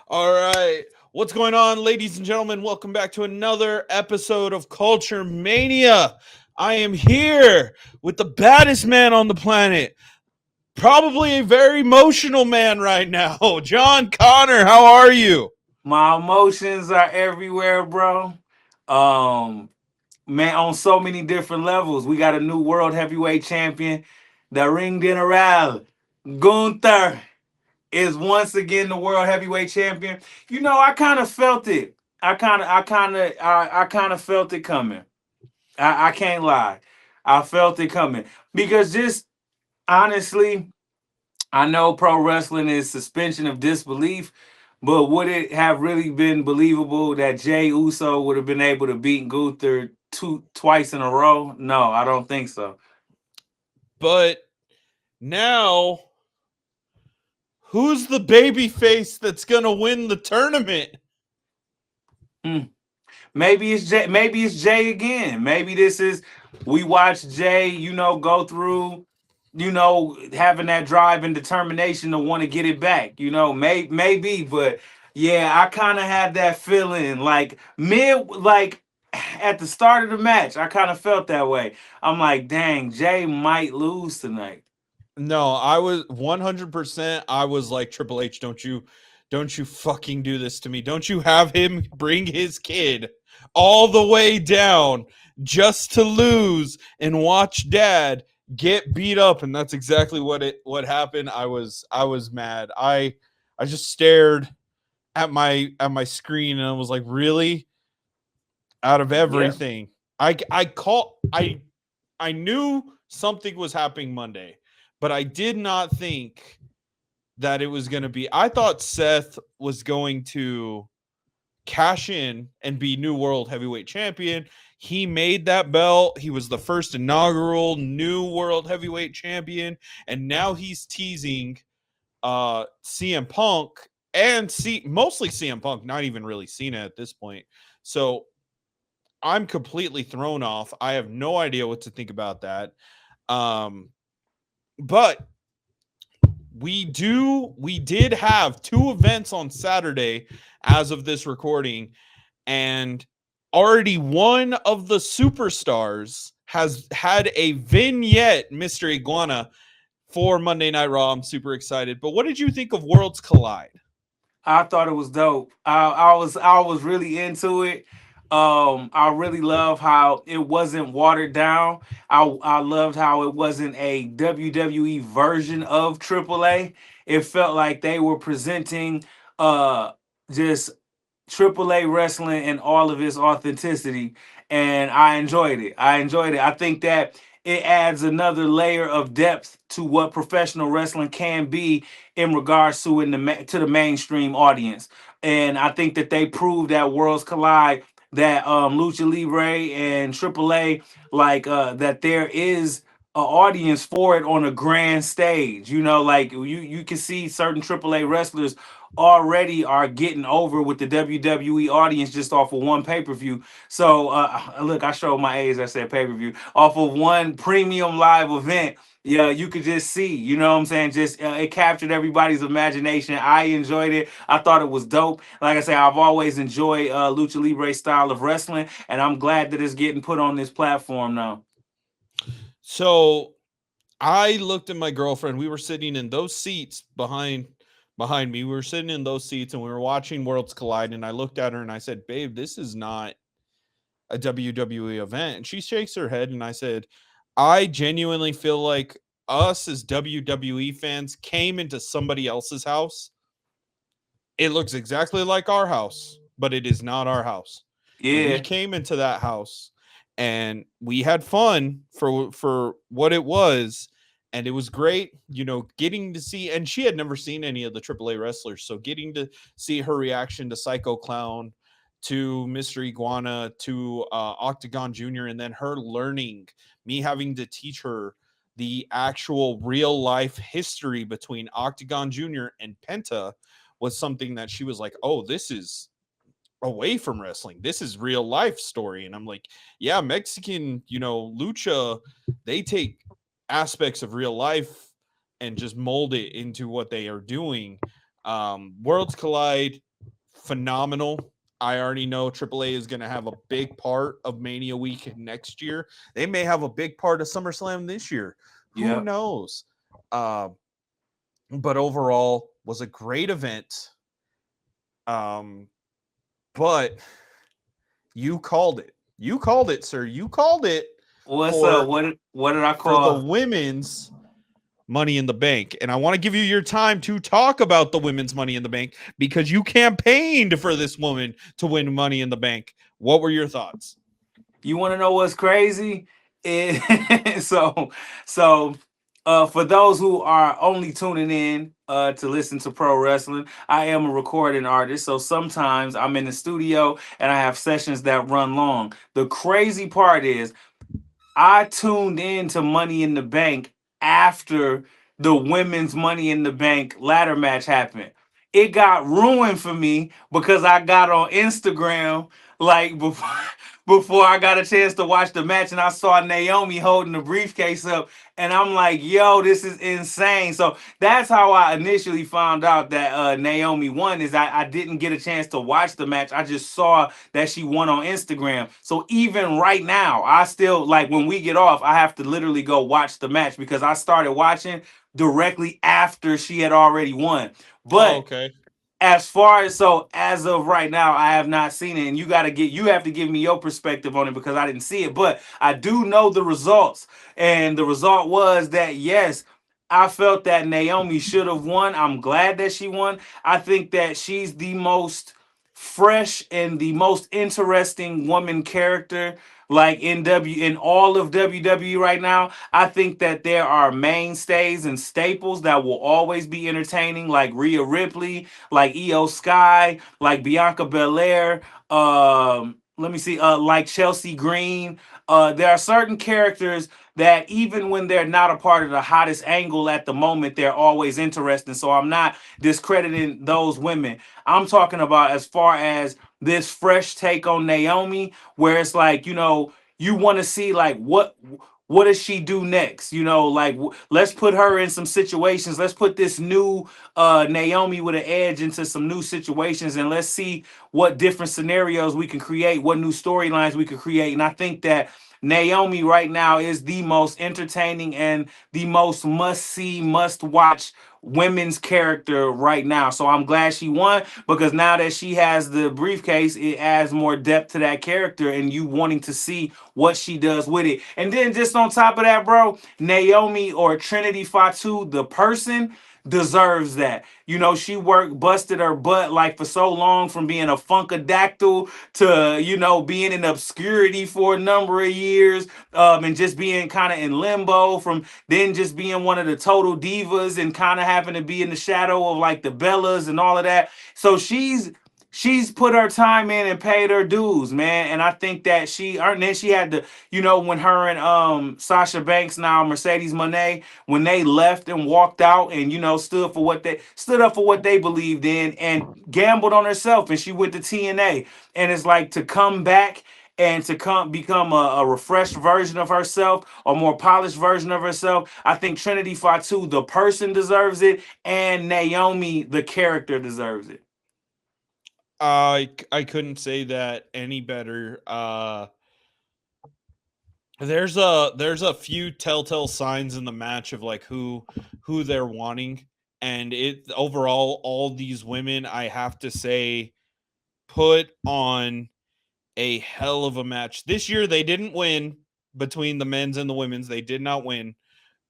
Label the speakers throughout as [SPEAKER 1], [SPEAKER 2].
[SPEAKER 1] All right. What's going on, ladies and gentlemen? Welcome back to another episode of Culture Mania. I am here with the baddest man on the planet, probably a very emotional man right now. Jon Connor, how are you?
[SPEAKER 2] My emotions are everywhere, bro. Um, Man, on so many different levels. We got a new world heavyweight champion. The Ring General, Gunther, is once again the world heavyweight champion. I kind of felt it. I kind of felt it coming. I can't lie. I felt it coming because just honestly, I know pro wrestling is suspension of disbelief, but would it have really been believable that Jay Uso would have been able to beat Gunther twice in a row? No, I don't think so.
[SPEAKER 1] But now, who's the baby face that's going to win the tournament?
[SPEAKER 2] Hmm. Maybe it's Jay. Maybe it's Jay again. Maybe this is we watch Jay, go through, having that drive and determination to want to get it back. Maybe, but yeah, I kind of had that feeling like at the start of the match. I kind of felt that way. I'm like, dang, Jay might lose tonight.
[SPEAKER 1] No, I was 100%. I was like, Triple H, don't you fucking do this to me. Don't you have him bring his kid all the way down just to lose and watch dad get beat up. And that's exactly what happened. I was mad. I just stared at my screen and I was like, really? Out of
[SPEAKER 2] Yeah.
[SPEAKER 1] everything. I knew something was happening Monday, but I did not think that it was going to be. I thought Seth was going to cash in and be new world heavyweight champion. He made that belt. He was the first inaugural new world heavyweight champion, and now he's teasing CM Punk and mostly CM Punk, not even really Cena at this point. So I'm completely thrown off. I have no idea what to think about that. Um, but we did have two events on Saturday as of this recording, and already one of the superstars has had a vignette, Mr. Iguana, for Monday Night Raw. I'm super excited. But what did you think of Worlds Collide?
[SPEAKER 2] I thought it was dope. I was really into it. I really love how it wasn't watered down. I loved how it wasn't a WWE version of AAA. It felt like they were presenting uh just AAA wrestling in all of its authenticity, and I enjoyed it. I think that it adds another layer of depth to what professional wrestling can be in regards to to the mainstream audience. And I think that they proved that Worlds Collide, that Lucha Libre and AAA, that there is an audience for it on a grand stage. Like you can see certain AAA wrestlers already are getting over with the WWE audience just off of one pay per view. So look, I showed my age. I said pay per view off of one premium live event. Yeah, you could just see. You know what I'm saying? Just it captured everybody's imagination. I enjoyed it. I thought it was dope. Like I say, I've always enjoyed lucha libre style of wrestling, and I'm glad that it's getting put on this platform now.
[SPEAKER 1] So I looked at my girlfriend. We were sitting in those seats behind me. We were sitting in those seats and we were watching Worlds Collide. And I looked at her and I said, "Babe, this is not a WWE event." And she shakes her head. And I said, "I genuinely feel like us as WWE fans came into somebody else's house. It looks exactly like our house, but it is not our house. And we
[SPEAKER 2] Yeah.
[SPEAKER 1] came into that house and we had fun for what it was, and it was great, getting to see, and she had never seen any of the AAA wrestlers, so getting to see her reaction to Psycho Clown, to Mr. Iguana, to Octagon Jr., and then her learning, me having to teach her the actual real life history between Octagon Jr. and Penta was something that she was like, "Oh, this is away from wrestling. This is real life story." And I'm like, "Yeah, Mexican, lucha, they take aspects of real life and just mold it into what they are doing." Worlds Collide. phenomenal. I already know AAA is going to have a big part of Mania Week next year. They may have a big part of SummerSlam this year. Who
[SPEAKER 2] Yep.
[SPEAKER 1] knows? Uh, but overall, was a great event. Um, but you called it. You called it, sir. You called it
[SPEAKER 2] What's up?
[SPEAKER 1] for
[SPEAKER 2] What did I
[SPEAKER 1] for the
[SPEAKER 2] call?
[SPEAKER 1] women's Money in the Bank. And I want to give you your time to talk about the women's Money in the Bank because you campaigned for this woman to win Money in the Bank. What were your thoughts?
[SPEAKER 2] You want to know what's crazy? So so for those who are only tuning in to listen to pro wrestling, I am a recording artist. So sometimes I'm in the studio and I have sessions that run long. The crazy part is I tuned in to Money in the Bank after the women's Money in the Bank ladder match happened. It got ruined for me because I got on Instagram like before, before I got a chance to watch the match and I saw Naomi holding the briefcase up and I'm like, yo, this is insane. So that's how I initially found out that Naomi won is I didn't get a chance to watch the match. I just saw that she won on Instagram. So even right now, I still like when we get off, I have to literally go watch the match because I started watching directly after she had already won.
[SPEAKER 1] Oh,
[SPEAKER 2] But
[SPEAKER 1] okay.
[SPEAKER 2] as far as so as of right now, I have not seen it, and you have to give me your perspective on it because I didn't see it. But I do know the results, and the result was that yes, I felt that Naomi should have won. I'm glad that she won. I think that she's the most fresh and the most interesting woman character like in all of WWE right now. I think that there are mainstays and staples that will always be entertaining, like Rhea Ripley, like Io Sky, like Bianca Belair, let me see, like Chelsea Green. There are certain characters that even when they're not a part of the hottest angle at the moment, they're always interesting. So I'm not discrediting those women. I'm talking about as far as this fresh take on Naomi, where it's like, you want to see like what does she do next? Like let's put her in some situations. Let's put this new Naomi with an edge into some new situations, and let's see what different scenarios we can create, what new storylines we can create. And I think that Naomi right now is the most entertaining and the most must see, must watch women's character right now. So I'm glad she won because now that she has the briefcase, it adds more depth to that character and you wanting to see what she does with it. And then just on top of that, bro, Naomi or Trinity Fatu, the person, deserves that. She worked, busted her butt like for so long from being a funkadactyl to, being in obscurity for a number of years, and just being kind of in limbo from then just being one of the total divas and kind of having to be in the shadow of like the Bellas and all of that. So she's put her time in and paid her dues, man. And I think that she earned. Then she had to, when her and Sasha Banks, now Mercedes Moné, when they left and walked out and stood up for what they believed in and gambled on herself, and she went to TNA. And it's like to come back and to come become a refreshed version of herself, a more polished version of herself. I think Trinity Fatu, the person, deserves it, and Naomi, the character, deserves it.
[SPEAKER 1] I couldn't say that any better. There's a few telltale signs in the match of like who they're wanting, and it overall all these women I have to say put on a hell of a match. This year they didn't win between the men's and the women's. They did not win,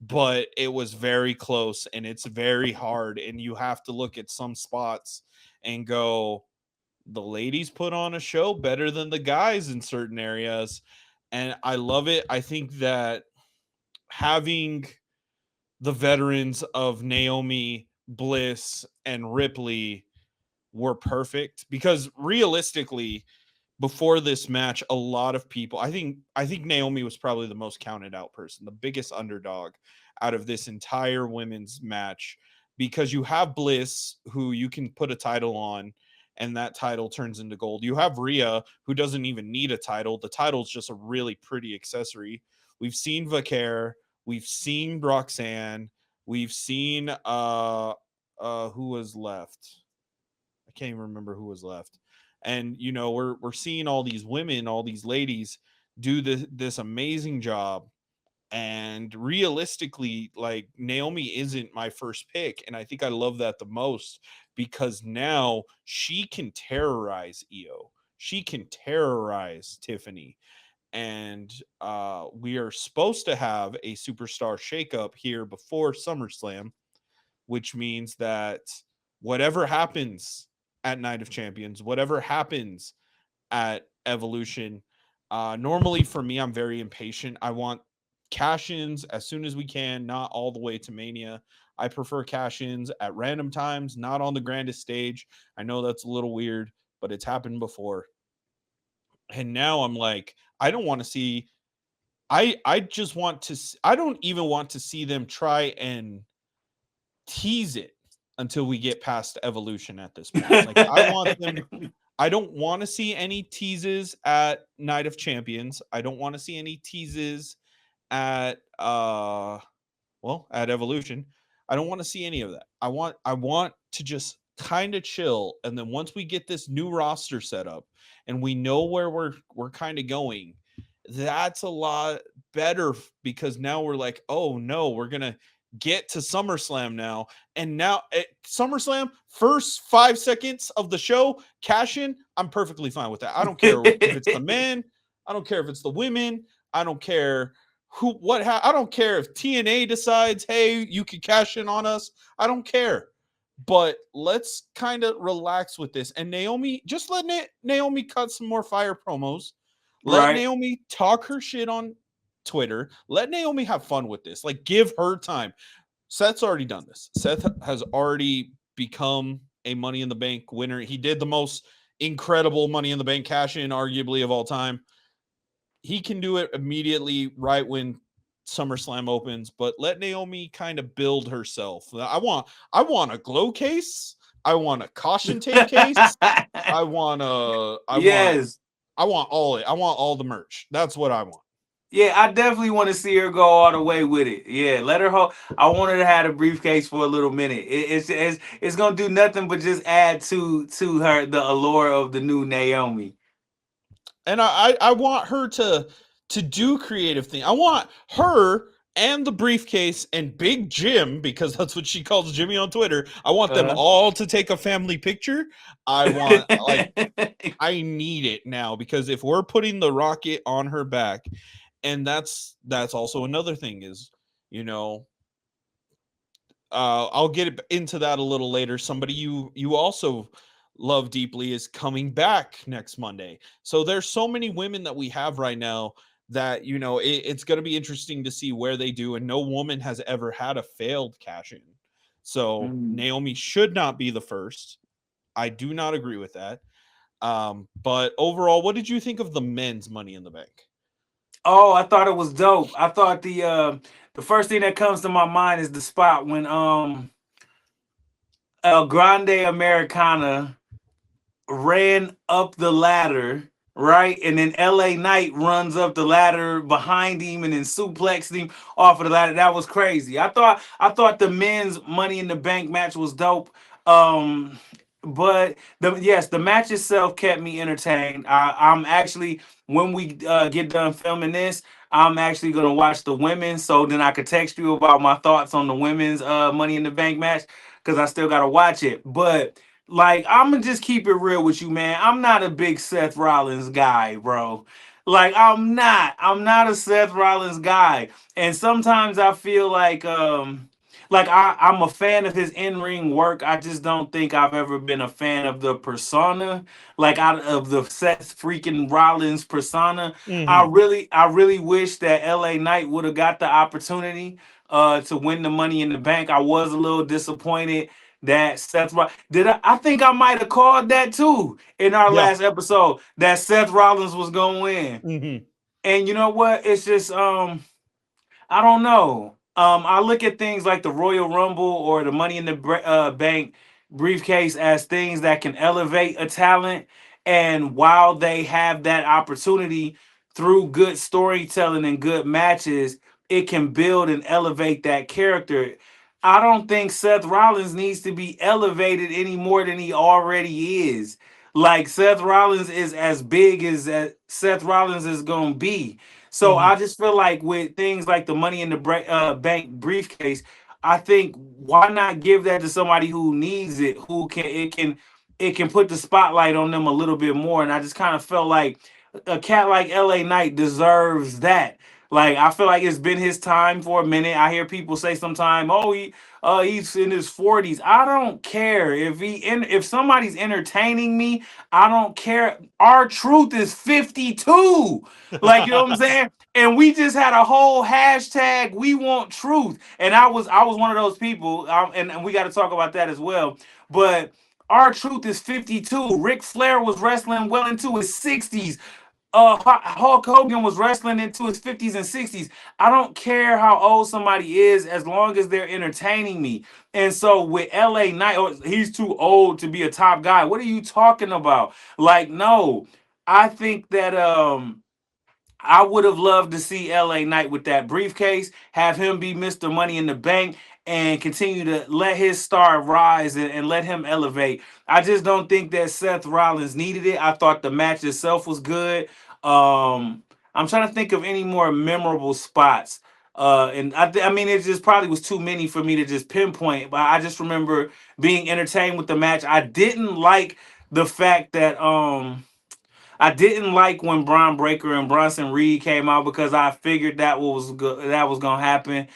[SPEAKER 1] but it was very close and it's very hard and you have to look at some spots and go the ladies put on a show better than the guys in certain areas and I love it. I think that having the veterans of Naomi, Bliss, and Ripley were perfect because realistically, before this match, a lot of people I think Naomi was probably the most counted out person, the biggest underdog out of this entire women's match because you have Bliss who you can put a title on and that title turns into gold. You have Rhea who doesn't even need a title. The title's just a really pretty accessory. We've seen Vaquer, we've seen Roxanne, we've seen who was left. I can't even remember who was left. And you know, we're seeing all these women, all these ladies do this amazing job. And realistically, like, Naomi isn't my first pick, and I think I love that the most because now she can terrorize Io. She can terrorize Tiffany. And we are supposed to have a superstar shakeup here before SummerSlam, which means that whatever happens at Night of Champions, whatever happens at Evolution, normally for me, I'm very impatient. I want cash ins as soon as we can, not all the way to Mania. I prefer cash ins at random times, not on the grandest stage. I know that's a little weird, but it's happened before. And now I'm like, I don't want to see. I just want to. I don't even want to see them try and tease it until we get past Evolution at this point. Like, I want them. I don't want to see any teases at Night of Champions. I don't want to see any teases at at Evolution. I don't want to see any of that. I want to just kind of chill, and then once we get this new roster set up and we know where we're kind of going, that's a lot better because now we're like, oh no, we're gonna get to SummerSlam now. And now at SummerSlam, first 5 seconds of the show, cash in, I'm perfectly fine with that. I don't care if it's the men, I don't care if it's the women, I don't care I don't care if TNA decides, hey, you can cash in on us. I don't care. But let's kind of relax with this. And Naomi, just let Naomi cut some more fire promos. Let
[SPEAKER 2] Right.
[SPEAKER 1] Naomi talk her shit on Twitter. Let Naomi have fun with this. Like, give her time. Seth's already done this. Seth has already become a Money in the Bank winner. He did the most incredible Money in the Bank cash in, arguably, of all time. He can do it immediately right when SummerSlam opens, but let Naomi kind of build herself. I want a glow case. I want a caution tape case. I want a I want
[SPEAKER 2] Yes.
[SPEAKER 1] I want all it. I want all the merch. That's what I want.
[SPEAKER 2] Yeah, I definitely want to see her go all the way with it. Yeah, let her hold. I want her to have a briefcase for a little minute. It's gonna do nothing but just add to her the allure of the new Naomi.
[SPEAKER 1] And I want her to do creative thing. I want her and the briefcase and Big Jim, because that's what she calls Jimmy on Twitter. I want them
[SPEAKER 2] Uh,
[SPEAKER 1] all to take a family picture. I want, like, I need it now because if we're putting the rocket on her back, and that's also another thing is, you know, I'll get into that a little later. Somebody you also love deeply is coming back next Monday. So there's so many women that we have right now that, you know, it's going to be interesting to see where they do. And no woman has ever had a failed cash in. So
[SPEAKER 2] mm.
[SPEAKER 1] Naomi should not be the first. I do not agree with that. But overall, what did you think of the men's Money in the Bank?
[SPEAKER 2] Oh, I thought it was dope. I thought the first thing that comes to my mind is the spot when El Grande Americana ran up the ladder, right? And then LA Knight runs up the ladder behind him and then suplexed him off of the ladder. That was crazy. I thought the men's Money in the Bank match was dope. Um but the match itself kept me entertained. I'm actually, when we get done filming this, I'm actually gonna watch the women so then I could text you about my thoughts on the women's Money in the Bank match because I still gotta watch it. But like, I'm gonna just keep it real with you, man. I'm not a big Seth Rollins guy, bro. Like, I'm not. I'm not a Seth Rollins guy. And sometimes I feel like I'm a fan of his in-ring work. I just don't think I've ever been a fan of the persona, like out of the Seth freaking Rollins persona.
[SPEAKER 1] Mm-hmm.
[SPEAKER 2] I really wish that LA Knight would have got the opportunity to win the Money in the Bank. I was a little disappointed that I think I might have called that too in our
[SPEAKER 1] Yeah.
[SPEAKER 2] last episode that Seth Rollins was gonna win.
[SPEAKER 1] Mm-hmm.
[SPEAKER 2] And you know what? It's just I don't know. I look at things like the Royal Rumble or the Money in the Bank briefcase as things that can elevate a talent. And while they have that opportunity through good storytelling and good matches, it can build and elevate that character. I don't think Seth Rollins needs to be elevated any more than he already is. Like Seth Rollins is as big as Seth Rollins is gonna be. So
[SPEAKER 1] Hmm.
[SPEAKER 2] I just feel like with things like the Money in the Bank briefcase, I think why not give that to somebody who needs it, who can put the spotlight on them a little bit more. And I just kind of felt like a cat like LA Knight deserves that. Like I feel like it's been his time for a minute. I hear people say sometime, "Oh, he's in his 40s." I don't care if somebody's entertaining me. I don't care. Our truth is 52. Like you know what I'm saying? And we just had a whole hashtag. We want truth, and I was one of those people. And we got to talk about that as well. But our truth is 52. Ric Flair was wrestling well into his 60s. Hulk Hogan was wrestling into his 50s and 60s. I don't care how old somebody is as long as they're entertaining me. And so with LA Knight, oh, he's too old to be a top guy. What are you talking about? Like, no. I think that I would have loved to see LA Knight with that briefcase, have him be Mr. Money in the Bank, and continue to let his star rise and let him elevate. I just don't think that Seth Rollins needed it. I thought the match itself was good. I'm trying to think of any more memorable spots. And I mean, it just probably was too many for me to just pinpoint. But I just remember being entertained with the match. I didn't like the fact that I didn't like when Braun Breaker and Bronson Reed came out because I figured that was gonna happen.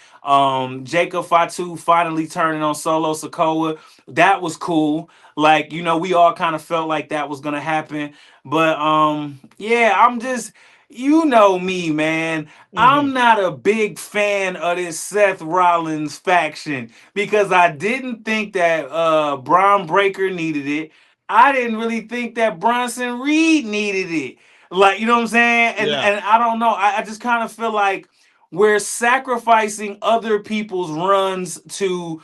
[SPEAKER 2] Jacob Fatu finally turning on Solo Sokoa, that was cool. Like we all kind of felt like that was gonna happen, but yeah, I'm just me, man.
[SPEAKER 1] Hmm.
[SPEAKER 2] I'm not a big fan of this Seth Rollins faction because I didn't think that Braun Breaker needed it. I didn't really think that Bronson Reed needed it. Like, you know what I'm saying? And
[SPEAKER 1] Yeah.
[SPEAKER 2] and I don't know. I just kind of feel like we're sacrificing other people's runs to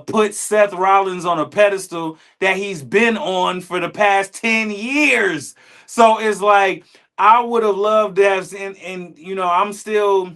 [SPEAKER 2] put Seth Rollins on a pedestal that he's been on for the past 10 years. So it's like I would have loved to have and I'm still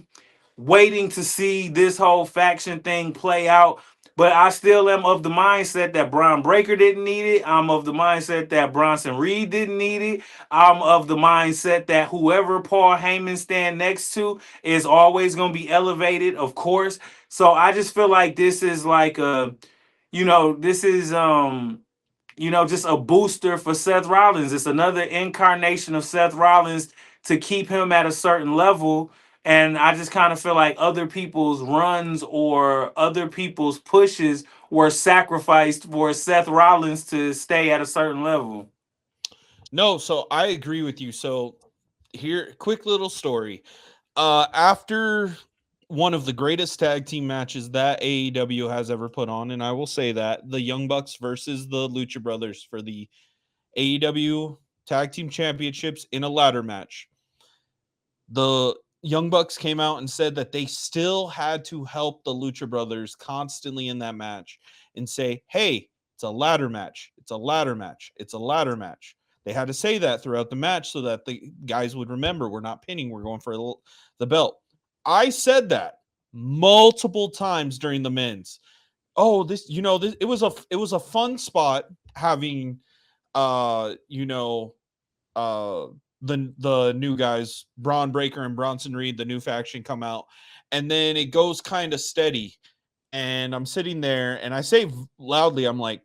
[SPEAKER 2] waiting to see this whole faction thing play out. But I still am of the mindset that Braun Breaker didn't need it. I'm of the mindset that Bronson Reed didn't need it. I'm of the mindset that whoever Paul Heyman stand next to is always going to be elevated, of course. So I just feel like this is like this is just a booster for Seth Rollins. It's another incarnation of Seth Rollins to keep him at a certain level. And I just kind of feel like other people's runs or other people's pushes were sacrificed for Seth Rollins to stay at a certain level.
[SPEAKER 1] No, so I agree with you. So here, quick little story. After one of the greatest tag team matches that AEW has ever put on, and I will say that the Young Bucks versus the Lucha Brothers for the AEW Tag Team Championships in a ladder match. The Young Bucks came out and said that they still had to help the Lucha Brothers constantly in that match and say, hey, it's a ladder match. It's a ladder match. It's a ladder match. They had to say that throughout the match so that the guys would remember we're not pinning, we're going for the belt. I said that multiple times during the men's. Oh, it was a fun spot having uh, you know, uh the new guys, Braun Breaker and Bronson Reed, the new faction come out, and then it goes kind of steady. And I'm sitting there and I say loudly, I'm like,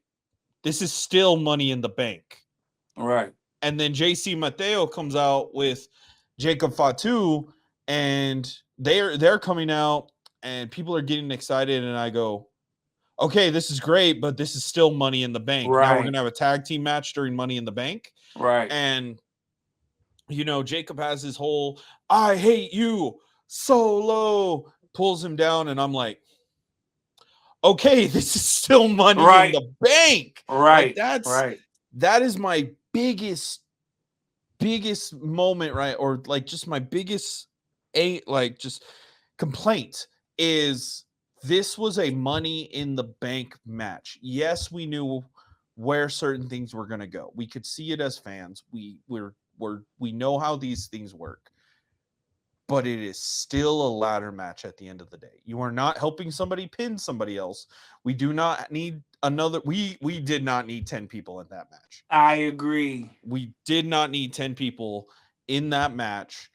[SPEAKER 1] this is still money in the bank.
[SPEAKER 2] Right.
[SPEAKER 1] And then JC Mateo comes out with Jacob Fatu, and they're coming out and people are getting excited, and I go, okay, this is great, but this is still money in the bank. Now we're
[SPEAKER 2] Right.
[SPEAKER 1] gonna have a tag team match during Money in the Bank.
[SPEAKER 2] Right.
[SPEAKER 1] And Jacob has his whole I hate you solo, pulls him down, and I'm like, okay, this is still money in
[SPEAKER 2] Right.
[SPEAKER 1] the bank. Like
[SPEAKER 2] Right.
[SPEAKER 1] that's
[SPEAKER 2] Right.
[SPEAKER 1] that is my biggest moment, right? Or like just my biggest just complaint is this was a money in the bank match. Yes, we knew where certain things were going to go. We could see it as fans. We know how these things work. but it is still a ladder match at the end of the day. You are not helping somebody pin somebody else. We do not need another we did not need 10 people in that match.
[SPEAKER 2] I agree.
[SPEAKER 1] We did not need 10 people in that match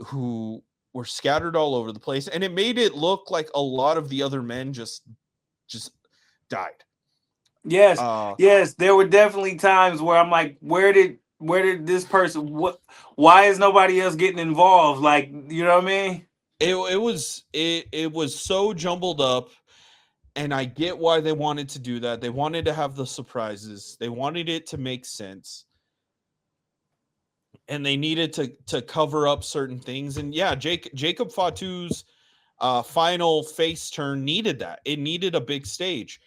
[SPEAKER 1] who were scattered all over the place, and it made it look like a lot of the other men just died.
[SPEAKER 2] Yes,
[SPEAKER 1] Uh
[SPEAKER 2] yes, there were definitely times where I'm like, where did this person why is nobody else getting involved? Like, you know what I mean?
[SPEAKER 1] it was so jumbled up, and I get why they wanted to do that. They wanted to have the surprises. They wanted it to make sense, and they needed to cover up certain things. And yeah, Jacob Fatu's final face turn needed that. It needed a big stage,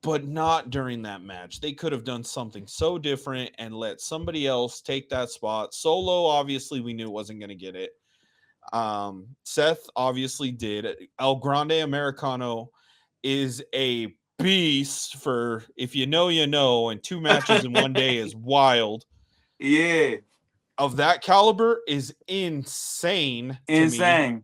[SPEAKER 1] but not during that match. They could have done something so different and let somebody else take that spot. Solo, obviously, we knew wasn't going to get it. Seth obviously did. El Grande Americano is a beast for if you know, you know, and two matches in one day is wild.
[SPEAKER 2] Yeah,
[SPEAKER 1] Of that caliber is insane to me.
[SPEAKER 2] insane.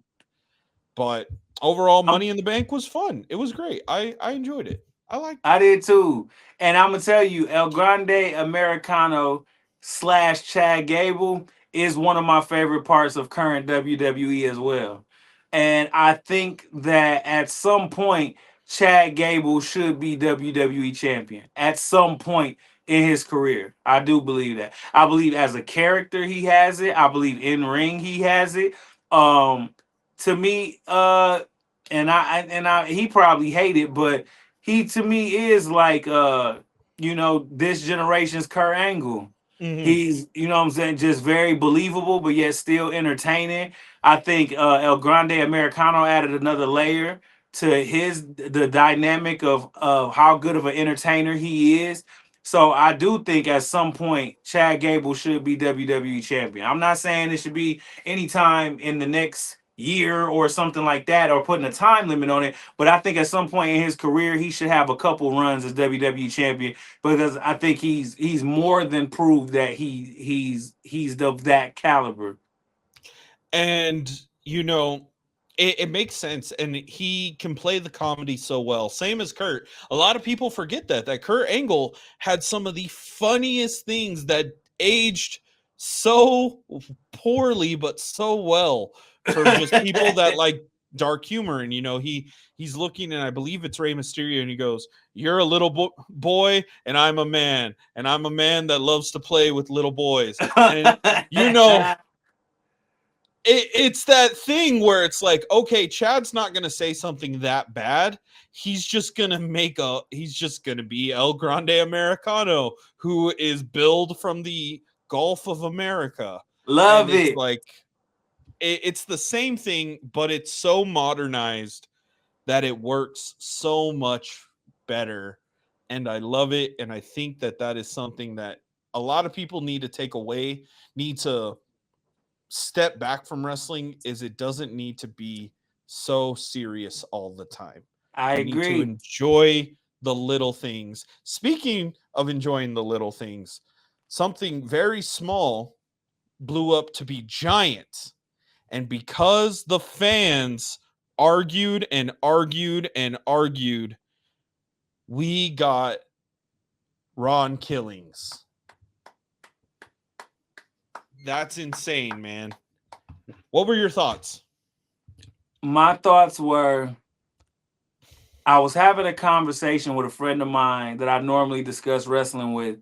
[SPEAKER 1] But overall,
[SPEAKER 2] I'm
[SPEAKER 1] Money in the Bank was fun. It was great. I enjoyed it. I liked it.
[SPEAKER 2] I did too. And I'm gonna tell you, El Grande Americano slash Chad Gable is one of my favorite parts of current WWE as well. And I think that at some point, Chad Gable should be WWE champion at some point in his career. I do believe that. I believe as a character he has it. I believe in ring he has it. Um, to me, and I he probably hate it, but he to me is like this generation's Kurt Angle.
[SPEAKER 1] Mm-hmm.
[SPEAKER 2] He's, what I'm saying, just very believable but yet still entertaining. I think El Grande Americano added another layer to his the dynamic of how good of an entertainer he is. So I do think at some point Chad Gable should be WWE champion. I'm not saying it should be anytime in the next year or something like that, or putting a time limit on it. But I think at some point in his career, he should have a couple runs as WWE champion, because I think he's more than proved that he's of that caliber.
[SPEAKER 1] And you know, it makes sense, and he can play the comedy so well, same as Kurt. A lot of people forget that Kurt Angle had some of the funniest things that aged so poorly but so well for just people that like dark humor. And he's looking, and I believe it's Rey Mysterio, and he goes, "You're a little boy and I'm a man, and I'm a man that loves to play with little boys." And you know it's that thing where it's like, okay, Chad's not going to say something that bad. He's just going to be El Grande Americano, who is billed from the Gulf of America. And
[SPEAKER 2] Love
[SPEAKER 1] it's
[SPEAKER 2] it.
[SPEAKER 1] like, it's the same thing, but it's so modernized that it works so much better. And I love it. And I think that is something that a lot of people need to take away, need to step back from wrestling, is it doesn't need to be so serious all the time.
[SPEAKER 2] I
[SPEAKER 1] We need to
[SPEAKER 2] agree.
[SPEAKER 1] enjoy the little things. Speaking of enjoying the little things, something very small blew up to be giant. And because the fans argued and argued and argued, we got Ron Killings. That's insane, man. What were your thoughts?
[SPEAKER 2] My thoughts were, I was having a conversation with a friend of mine that I normally discuss wrestling with,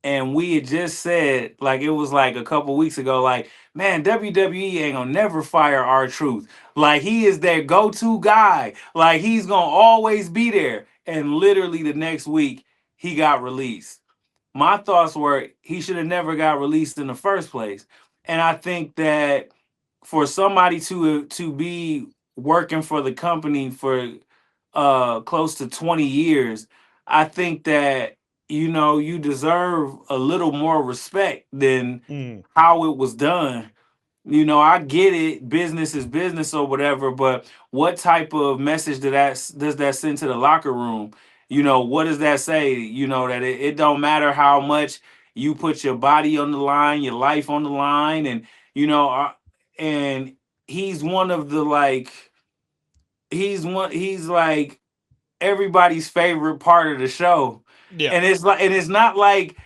[SPEAKER 2] and we had just said, like, it was like a couple weeks ago, like, man, WWE ain't gonna never fire R-Truth. Like, he is their go-to guy. Like, he's gonna always be there. And literally the next week, he got released. My thoughts were, he should have never got released in the first place. And I think that for somebody to be working for the company for close to 20 years, I think that you deserve a little more respect than
[SPEAKER 1] Mm.
[SPEAKER 2] how it was done. I get it, business is business or whatever, but what type of message does that send to the locker room? What does that say? That it don't matter how much you put your body on the line, your life on the line, and you know, uh, and he's one of the like he's like everybody's favorite part of the show.
[SPEAKER 1] Yeah.
[SPEAKER 2] And it's not like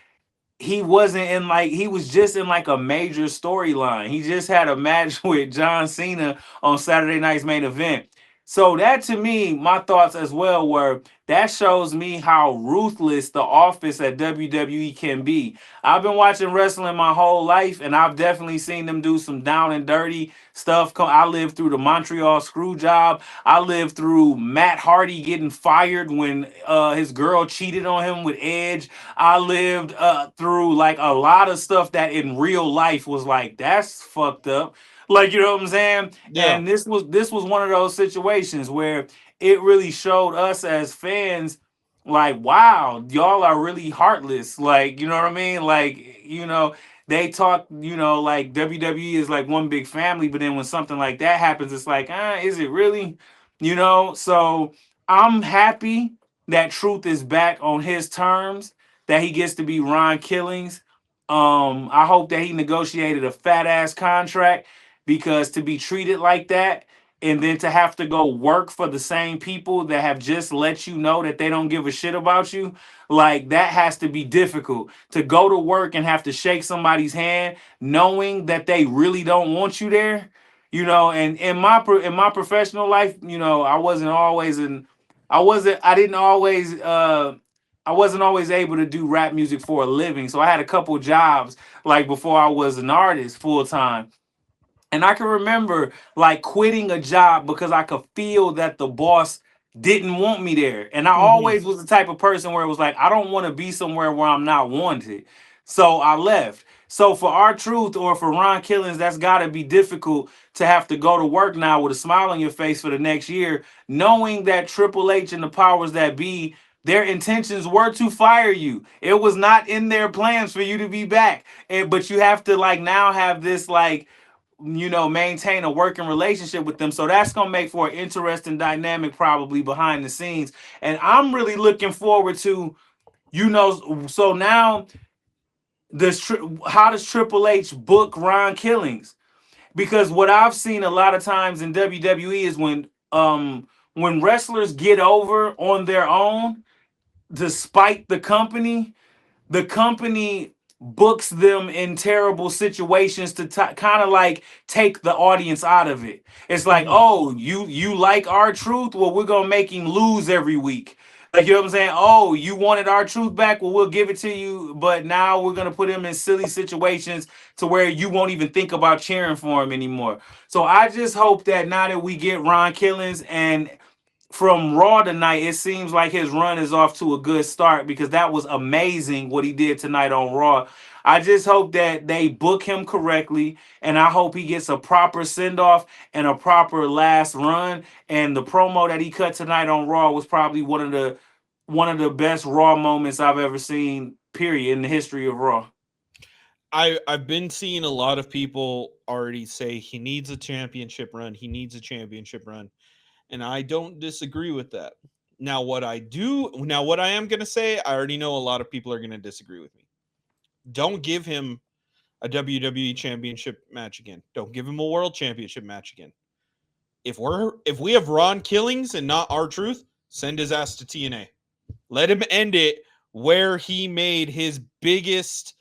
[SPEAKER 2] he wasn't in like he was just in like a major storyline. He just had a match with John Cena on Saturday night's main event. So that to me, my thoughts as well were that shows me how ruthless the office at WWE can be. I've been watching wrestling my whole life, and I've definitely seen them do some down and dirty stuff. I lived through the Montreal screw job. I lived through Matt Hardy getting fired when his girl cheated on him with Edge. I lived through like a lot of stuff that in real life was like that's fucked up. Like you know what I'm saying?
[SPEAKER 1] Yeah.
[SPEAKER 2] And this was one of those situations where it really showed us as fans like wow, y'all are really heartless. Like, you know what I mean? Like, they talk, like WWE is like one big family, but then when something like that happens, it's like, is it really? So I'm happy that Truth is back on his terms, that he gets to be Ron Killings. I hope that he negotiated a fat ass contract because to be treated like that and then to have to go work for the same people that have just let you know that they don't give a shit about you, like that has to be difficult to go to work and have to shake somebody's hand knowing that they really don't want you there. And in my professional life, I didn't always I wasn't always able to do rap music for a living. So I had a couple jobs like before I was an artist full time. And I can remember like quitting a job because I could feel that the boss didn't want me there. And I
[SPEAKER 1] Hmm.
[SPEAKER 2] always was the type of person where it was like, I don't want to be somewhere where I'm not wanted. So I left. So for our truth or for Ron Killings, that's got to be difficult to have to go to work now with a smile on your face for the next year, knowing that Triple H and the powers that be, their intentions were to fire you. It was not in their plans for you to be back. But you have to like now have this like maintain a working relationship with them. So that's going to make for an interesting dynamic probably behind the scenes. And I'm really looking forward to, so now how does Triple H book Ron Killings? Because what I've seen a lot of times in WWE is when wrestlers get over on their own, despite the company books them in terrible situations to kind of like take the audience out of it. It's like,
[SPEAKER 1] Hmm.
[SPEAKER 2] oh, you like our truth? Well, we're gonna make him lose every week. Like you know what I'm saying? Oh, you wanted our truth back? Well, we'll give it to you, but now we're gonna put him in silly situations to where you won't even think about cheering for him anymore. So I just hope that now that we get Ron Killings and from Raw tonight, it seems like his run is off to a good start because that was amazing what he did tonight on Raw. I just hope that they book him correctly, and I hope he gets a proper send off and a proper last run. And the promo that he cut tonight on Raw was probably one of the best Raw moments I've ever seen. Period in the history of Raw.
[SPEAKER 1] I've been seeing a lot of people already say he needs a championship run. He needs a championship run, and I don't disagree with that. Now what I am going to say, I already know a lot of people are going to disagree with me. Don't give him a WWE championship match again. Don't give him a world championship match again. If we have Ron Killings and not our truth, send his ass to TNA. Let him end it where he made his biggest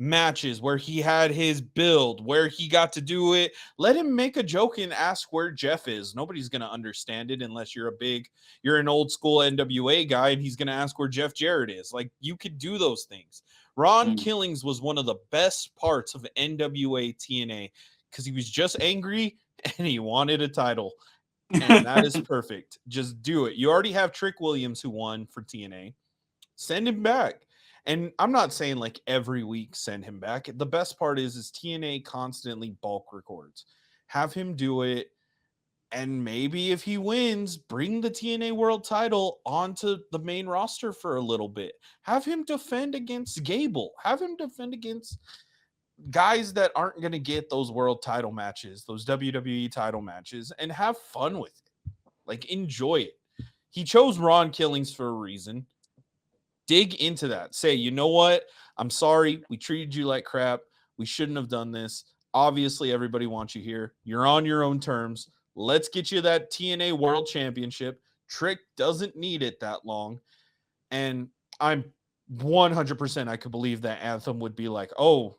[SPEAKER 1] matches, where he had his build, where he got to do it. Let him make a joke and ask where Jeff is. Nobody's going to understand it unless you're an old school NWA guy and he's going to ask where Jeff Jarrett is. Like, you could do those things. Ron
[SPEAKER 2] Mm.
[SPEAKER 1] Killings was one of the best parts of NWA TNA because he was just angry and he wanted a title. And that is perfect. Just do it. You already have Trick Williams who won for TNA. Send him back. And I'm not saying like every week send him back. The best part is TNA constantly bulk records. Have him do it, and maybe if he wins, bring the TNA World Title onto the main roster for a little bit. Have him defend against Gable. Have him defend against guys that aren't going to get those world title matches, those WWE title matches, and have fun with it. Like, enjoy it. He chose Ron Killings for a reason. Dig into that. Say, you know what? I'm sorry. We treated you like crap. We shouldn't have done this. Obviously, everybody wants you here. You're on your own terms. Let's get you that TNA World Championship. Trick doesn't need it that long. And I'm 100% I could believe that Anthem would be like, oh,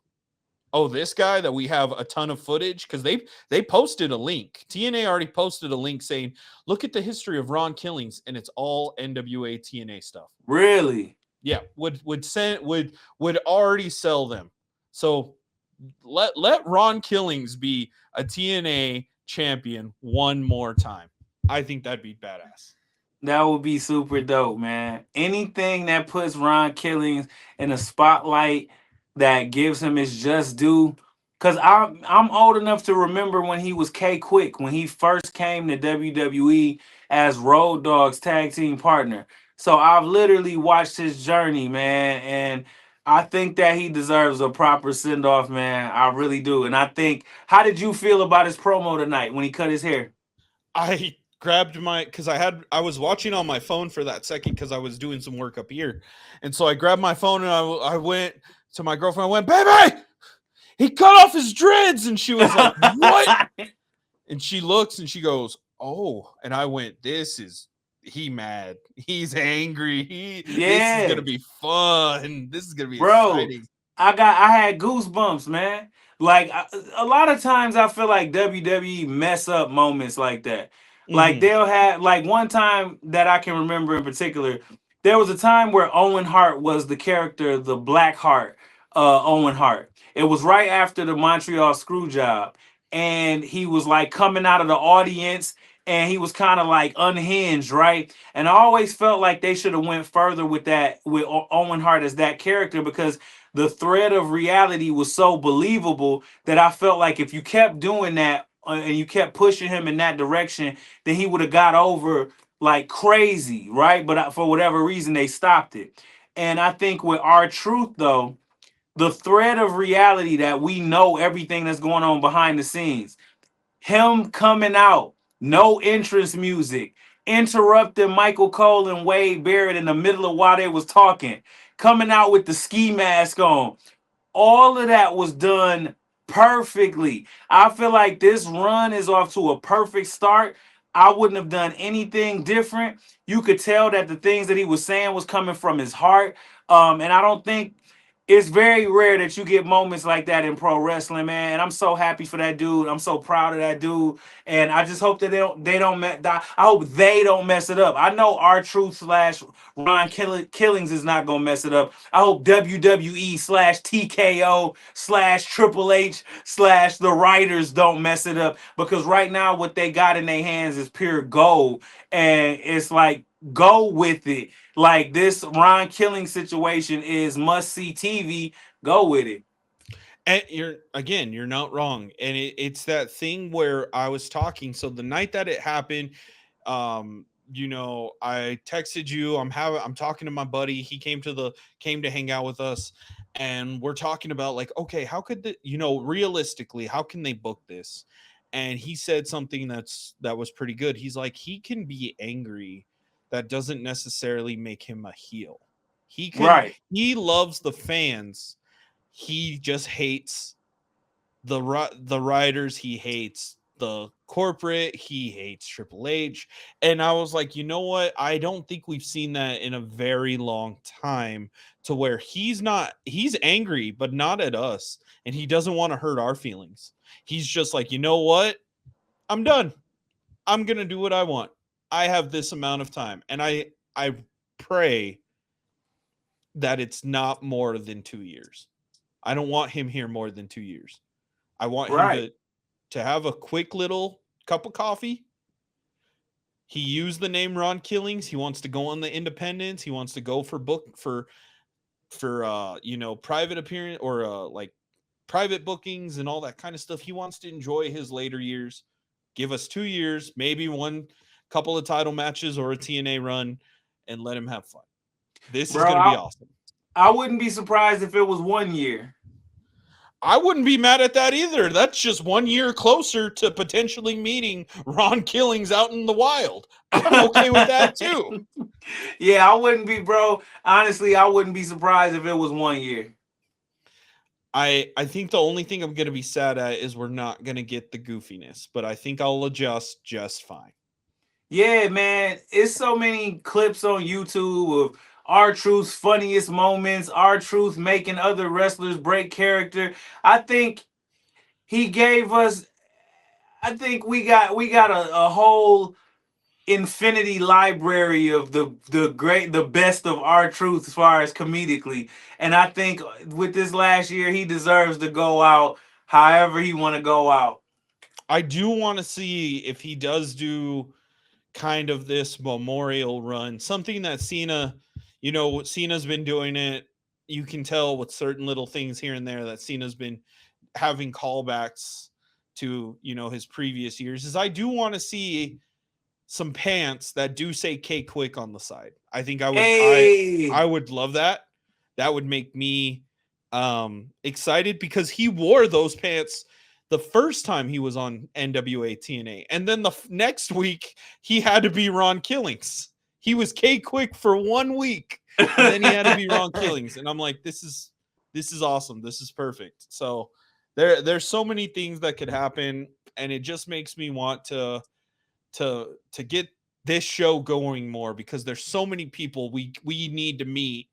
[SPEAKER 1] this guy that we have a ton of footage because they posted a link. TNA already posted a link saying, look at the history of Ron Killings, and it's all NWA TNA stuff.
[SPEAKER 2] Really?
[SPEAKER 1] Yeah, would already sell them. So let Ron Killings be a TNA champion one more time. I think that'd be badass.
[SPEAKER 2] That would be super dope, man. Anything that puts Ron Killings in a spotlight that gives him his just due. Cause I'm old enough to remember when he was K Quick, when he first came to WWE as Road Dogg's tag team partner. So I've literally watched his journey, man, and I think that he deserves a proper send off, man. I really do. And I think, how did you feel about his promo tonight when he cut his hair?
[SPEAKER 1] I grabbed my because I was watching on my phone for that second because I was doing some work up here, and so I grabbed my phone and I went to my girlfriend. I went, baby, he cut off his dreads, and she was like, what? And she looks and she goes, oh, and I went, this is he mad, he's angry, this is
[SPEAKER 2] Yeah.
[SPEAKER 1] gonna be fun, this is gonna be
[SPEAKER 2] Bro,
[SPEAKER 1] exciting.
[SPEAKER 2] I had goosebumps, man. Like a lot of times I feel like WWE mess up moments like that. Like
[SPEAKER 1] Mm-hmm.
[SPEAKER 2] they'll have like one time that I can remember in particular, there was a time where Owen Hart was the character, the Black Heart, Owen Hart. It was right after the Montreal screw job, and he was like coming out of the audience and he was kind of like unhinged, right? And I always felt like they should have went further with that with Owen Hart as that character because the thread of reality was so believable that I felt like if you kept doing that and you kept pushing him in that direction, then he would have got over like crazy, right? But for whatever reason, they stopped it. And I think with our truth, though, the thread of reality that we know everything that's going on behind the scenes, him coming out, no entrance music, interrupting Michael Cole and Wade Barrett in the middle of while they was talking, coming out with the ski mask on, all of that was done perfectly. I feel like this run is off to a perfect start. I wouldn't have done anything different. You could tell that the things that he was saying was coming from his heart. And I don't think it's very rare that you get moments like that in pro wrestling, man. And I'm so happy for that dude. I'm so proud of that dude. And I just hope that I hope they don't mess it up. I know our truth slash Killings is not gonna mess it up. I hope WWE slash TKO slash Triple H slash the writers don't mess it up because right now what they got in their hands is pure gold, and it's like go with it. Like this Ron Killing situation is must see TV. Go with it.
[SPEAKER 1] And you're not wrong. And it's that thing where I was talking. So the night that it happened, I texted you. I'm talking to my buddy. He came to hang out with us, and we're talking about like, okay, how could realistically, how can they book this? And he said something that was pretty good. He's like, he can be angry. That doesn't necessarily make him a heel.
[SPEAKER 2] Right.
[SPEAKER 1] He loves the fans, he just hates the writers, he hates the corporate, he hates Triple H. And I was like, you know what, I don't think we've seen that in a very long time, to where he's angry but not at us, and he doesn't want to hurt our feelings. He's just like, you know what, I'm done, I'm gonna do what I want, I have this amount of time, and I pray that it's not more than 2 years. I don't want him here more than 2 years. I want him
[SPEAKER 2] Right.
[SPEAKER 1] to have a quick little cup of coffee. He used the name Ron Killings. He wants to go on the independents. He wants to go for private appearance, or like private bookings and all that kind of stuff. He wants to enjoy his later years. Give us 2 years, maybe one couple of title matches or a TNA run, and let him have fun. This is
[SPEAKER 2] Bro,
[SPEAKER 1] going to be awesome.
[SPEAKER 2] I wouldn't be surprised if it was 1 year.
[SPEAKER 1] I wouldn't be mad at that either. That's just 1 year closer to potentially meeting Ron Killings out in the wild. I'm okay with that too.
[SPEAKER 2] Yeah, I wouldn't be, bro. Honestly, I wouldn't be surprised if it was 1 year.
[SPEAKER 1] I think the only thing I'm gonna be sad at is we're not gonna get the goofiness, but I think I'll adjust just fine.
[SPEAKER 2] Yeah, man, it's so many clips on YouTube of our truth's funniest moments, our truth making other wrestlers break character. I think he gave us. I think we got a whole infinity library of the best of our truth as far as comedically. And I think with this last year, he deserves to go out however he want to go out.
[SPEAKER 1] I do want to see if he does do kind of this memorial run, something that Cena, Cena's been doing it. You can tell with certain little things here and there that Cena's been having callbacks to, his previous years. Is I do want to see some pants that do say K Quick on the side. I think I
[SPEAKER 2] Hey,
[SPEAKER 1] would love that. That would make me excited because he wore those pants the first time he was on NWA TNA. And then the next week he had to be Ron Killings. He was K Quick for 1 week and then he had to be Ron Killings and I'm like this is awesome. This is perfect. So there's so many things that could happen and it just makes me want to get this show going more because there's so many people we need to meet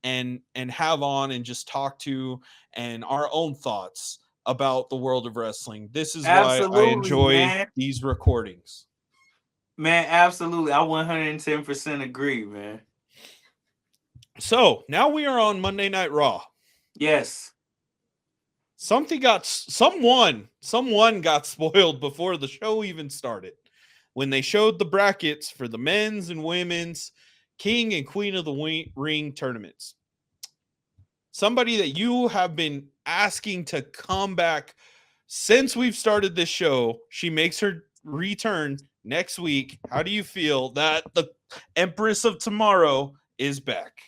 [SPEAKER 1] and have on and just talk to and our own thoughts about the world of wrestling. This is why I
[SPEAKER 2] absolutely,
[SPEAKER 1] enjoy
[SPEAKER 2] man.
[SPEAKER 1] these recordings.
[SPEAKER 2] Man, absolutely. I 110% agree, man.
[SPEAKER 1] So now we are on Monday Night Raw.
[SPEAKER 2] Yes.
[SPEAKER 1] Someone got spoiled before the show even started when they showed the brackets for the men's and women's king and queen of the ring tournaments. Somebody that you have been asking to come back since we've started this show. She makes her return next week. How do you feel that the Empress of Tomorrow is back?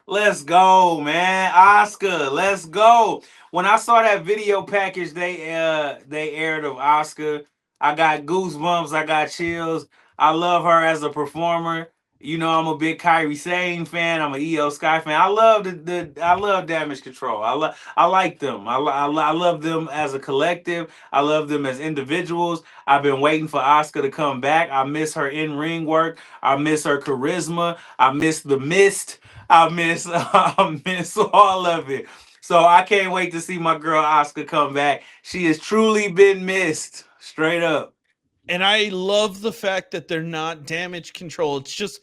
[SPEAKER 2] Let's go, man. Oscar, let's go. When I saw that video package they aired of Oscar, I got goosebumps, I got chills. I love her as a performer. You know, I'm a big Kyrie Sane fan. I'm an EO Sky fan. I love I love Damage Control. I like them. I love them as a collective. I love them as individuals. I've been waiting for Oscar to come back. I miss her in ring work. I miss her charisma. I miss the mist. I miss I miss all of it. So I can't wait to see my girl Oscar come back. She has truly been missed. Straight up.
[SPEAKER 1] And I love the fact that they're not damage control. It's just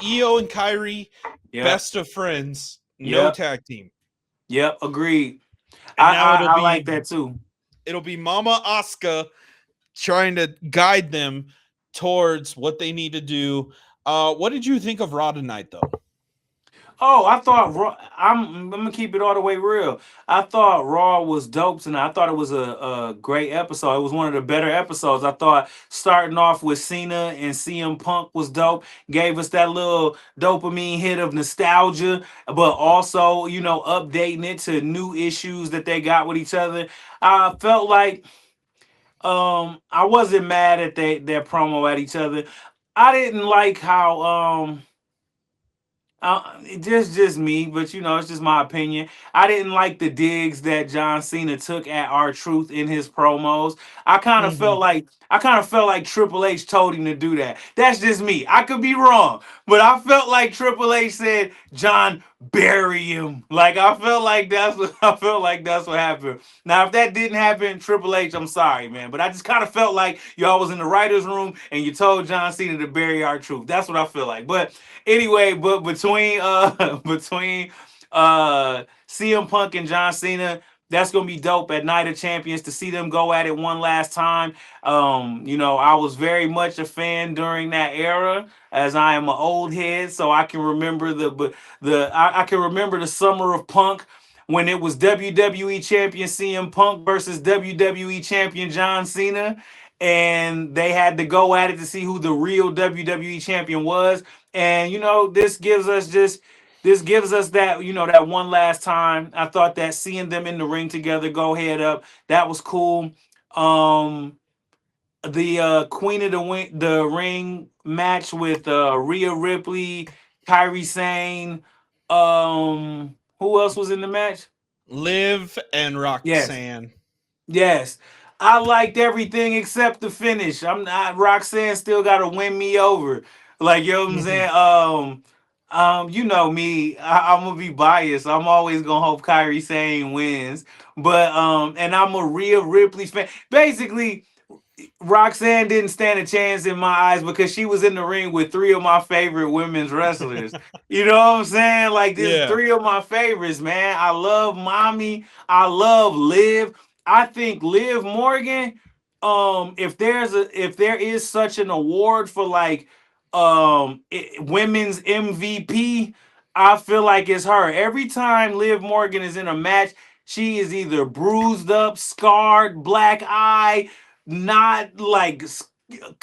[SPEAKER 1] Io and Kyrie,
[SPEAKER 2] Yep.
[SPEAKER 1] best of friends, no
[SPEAKER 2] Yep.
[SPEAKER 1] tag team.
[SPEAKER 2] Yep. Agreed.
[SPEAKER 1] And now
[SPEAKER 2] I like that too.
[SPEAKER 1] it'll be Mama Asuka trying to guide them towards what they need to do. What did you think of Raw tonight though?
[SPEAKER 2] Oh, I thought Raw. I'm gonna keep it all the way real. I thought Raw was dope tonight. I thought it was a great episode. It was one of the better episodes. I thought starting off with Cena and CM Punk was dope. Gave us that little dopamine hit of nostalgia, but also updating it to new issues that they got with each other. I felt like I wasn't mad at their promo at each other. I didn't like how just me, but it's just my opinion. I didn't like the digs that John Cena took at our truth in his promos.
[SPEAKER 1] Mm-hmm.
[SPEAKER 2] I kind of felt like Triple H told him to do that. That's just me. I could be wrong, but I felt like Triple H said, "John, bury him." Like I felt like that's what I felt like that's what happened. Now, if that didn't happen, Triple H, I'm sorry, man, but I just kind of felt like y'all was in the writers' room and you told John Cena to bury our truth. That's what I feel like. But anyway, but between between CM Punk and John Cena, that's gonna be dope at Night of Champions to see them go at it one last time. I was very much a fan during that era, as I am an old head, so I can remember I can remember the summer of Punk when it was WWE Champion CM Punk versus WWE Champion John Cena, and they had to go at it to see who the real WWE Champion was. And this gives us that that one last time. I thought that seeing them in the ring together, go head up, that was cool. Um, the Queen of the Ring match with Rhea Ripley, Kyrie Sane. Who else was in the match?
[SPEAKER 1] Liv and
[SPEAKER 2] Yes.
[SPEAKER 1] Roxanne.
[SPEAKER 2] Yes. I liked everything except the finish. I'm not Roxanne still gotta win me over. Like, you know what I'm saying? You know me, I'm gonna be biased. I'm always gonna hope Kyrie Sane wins. But and I'm a Rhea Ripley fan. Basically, Roxanne didn't stand a chance in my eyes because she was in the ring with three of my favorite women's wrestlers. You know what I'm saying? Like, there's
[SPEAKER 1] Yeah.
[SPEAKER 2] three of my favorites, man. I love Mommy. I love Liv. I think Liv Morgan. If there is such an award for like women's MVP, I feel like it's her. Every time Liv Morgan is in a match, she is either bruised up, scarred, black eye, not like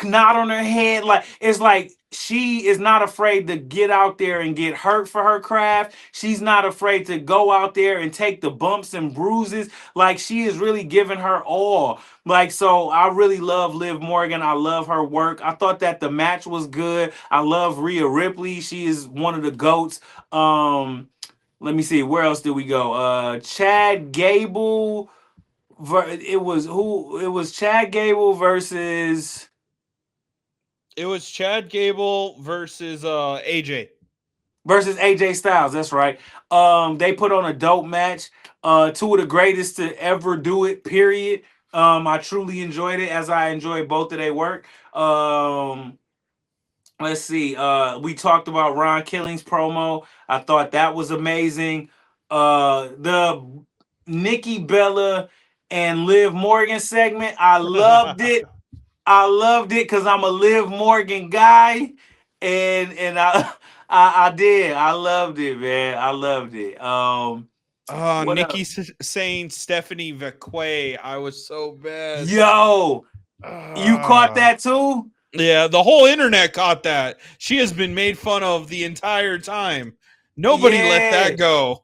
[SPEAKER 2] knot on her head. Like, it's like she is not afraid to get out there and get hurt for her craft. She's not afraid to go out there and take the bumps and bruises. Like, she is really giving her all. Like, so I really love Liv Morgan. I love her work. I thought that the match was good. I love Rhea Ripley. She is one of the goats. Let me see, where else did we go? Chad Gable. It was Chad Gable
[SPEAKER 1] It was Chad Gable versus AJ.
[SPEAKER 2] versus AJ Styles. That's right. They put on a dope match. Two of the greatest to ever do it. Period. I truly enjoyed it, as I enjoyed both of their work. Let's see. We talked about Ron Killing's promo. I thought that was amazing. The Nikki Bella and Liv Morgan segment, I loved it. I loved it because I'm a Liv Morgan guy, and I did. I loved it, man. I loved it. What
[SPEAKER 1] Nikki
[SPEAKER 2] else?
[SPEAKER 1] saying Stephanie Vacquet. I was so bad.
[SPEAKER 2] Yo, you caught
[SPEAKER 1] Ah.
[SPEAKER 2] that too?
[SPEAKER 1] Yeah, the whole internet caught that. She has been made fun of the entire time. Nobody let
[SPEAKER 2] Yeah.
[SPEAKER 1] that go.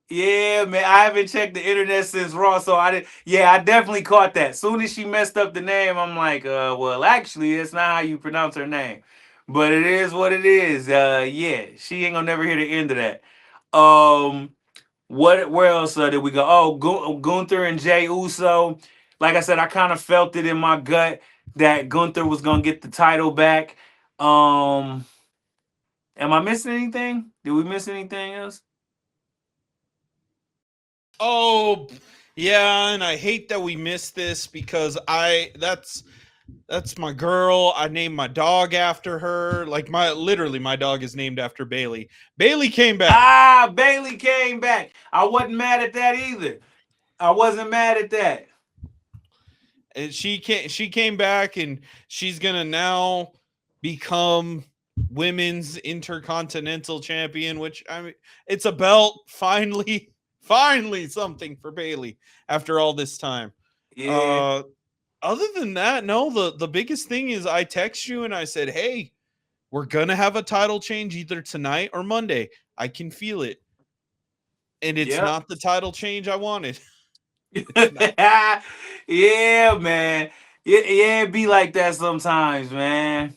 [SPEAKER 2] Yeah, man. I haven't checked the internet since Raw, so I did. Yeah, I definitely caught that. Soon as she messed up the name, I'm like, well, actually, it's not how you pronounce her name, but it is what it is. Yeah, she ain't gonna never hear the end of that. Um, what? Where else did we go? Oh, Gunther and Jay Uso. Like I said, I kind of felt it in my gut that Gunther was gonna get the title back. Um, am I missing anything? Did we miss anything else?
[SPEAKER 1] Oh, yeah, and I hate that we missed this because that's my girl. I named my dog after her. Like my dog is named after Bailey. Bailey came back.
[SPEAKER 2] Ah, Bailey came back. I wasn't mad at that either. I wasn't mad at that.
[SPEAKER 1] And she came back and she's gonna now become women's intercontinental champion, which I mean it's a belt finally. Finally something for Bailey after all this time.
[SPEAKER 2] Yeah,
[SPEAKER 1] uh Other than that, no, the biggest thing is I text you and I said, hey, we're gonna have a title change either tonight or Monday. I can feel it. And it's
[SPEAKER 2] yep.
[SPEAKER 1] not the title change I wanted. It's not.
[SPEAKER 2] Yeah, man. Yeah, it be like that sometimes, man.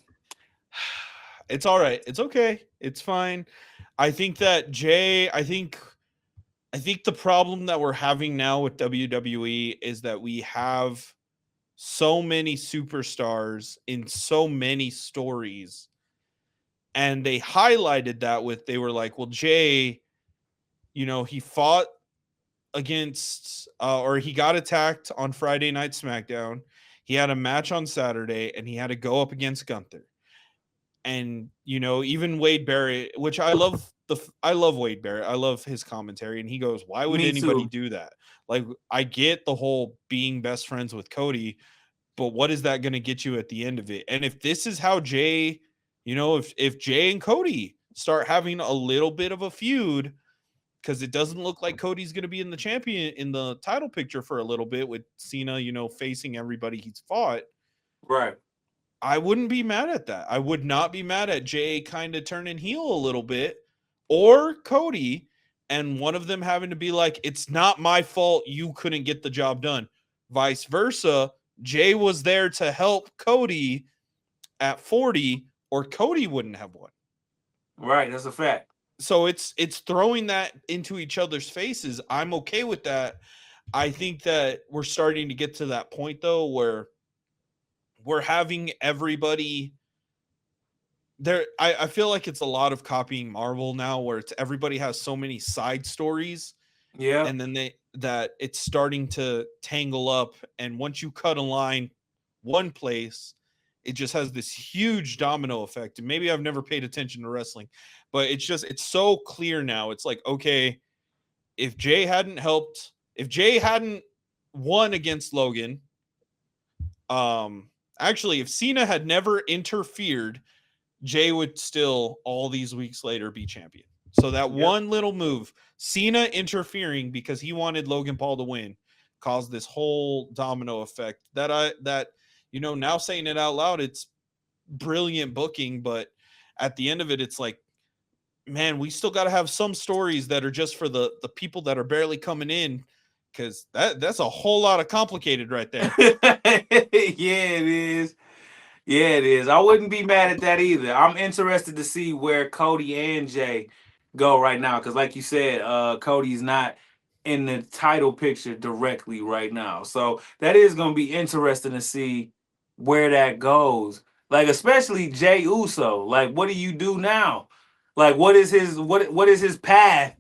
[SPEAKER 1] It's all right. It's okay. It's fine. I think that Jay, I think the problem that we're having now with WWE is that we have so many superstars in so many stories, and they highlighted that with they were like, well, Jay, he fought against or he got attacked on Friday Night SmackDown. He had a match on Saturday and he had to go up against Gunther. And even Wade Barrett, which I love Wade Barrett. I love his commentary, and he goes, "Why would
[SPEAKER 2] Me
[SPEAKER 1] anybody
[SPEAKER 2] too.
[SPEAKER 1] do that?" Like, I get the whole being best friends with Cody, but what is that going to get you at the end of it? And if this is how Jay, if Jay and Cody start having a little bit of a feud, because it doesn't look like Cody's going to be in the title picture for a little bit with Cena, facing everybody he's fought.
[SPEAKER 2] Right.
[SPEAKER 1] I wouldn't be mad at that. I would not be mad at Jay kind of turning heel a little bit or Cody and one of them having to be like, it's not my fault you couldn't get the job done. Vice versa. Jay was there to help Cody at 40 or Cody wouldn't have won.
[SPEAKER 2] Right. That's a fact.
[SPEAKER 1] so it's throwing that into each other's faces. I'm okay with that. I think that we're starting to get to that point though where we're having everybody there. I feel like it's a lot of copying Marvel now where it's everybody has so many side stories,
[SPEAKER 2] Yeah.
[SPEAKER 1] and then that it's starting to tangle up, and once you cut a line one place, it just has this huge domino effect. And maybe I've never paid attention to wrestling, but it's so clear now. It's like, okay, if Jay hadn't helped, if Jay hadn't won against Logan, actually, if Cena had never interfered, Jay would still all these weeks later be champion. So that
[SPEAKER 2] Yep.
[SPEAKER 1] one little move, Cena interfering because he wanted Logan Paul to win, caused this whole domino effect. Now saying it out loud, it's brilliant booking, but at the end of it, it's like, man, we still got to have some stories that are just for the people that are barely coming in, because that's a whole lot of complicated right there.
[SPEAKER 2] Yeah, it is. Yeah, it is. I wouldn't be mad at that either. I'm interested to see where Cody and Jay go right now. Because, like you said, Cody's not in the title picture directly right now. So that is going to be interesting to see where that goes. Like, especially Jay Uso. Like, what do you do now? Like, what is his path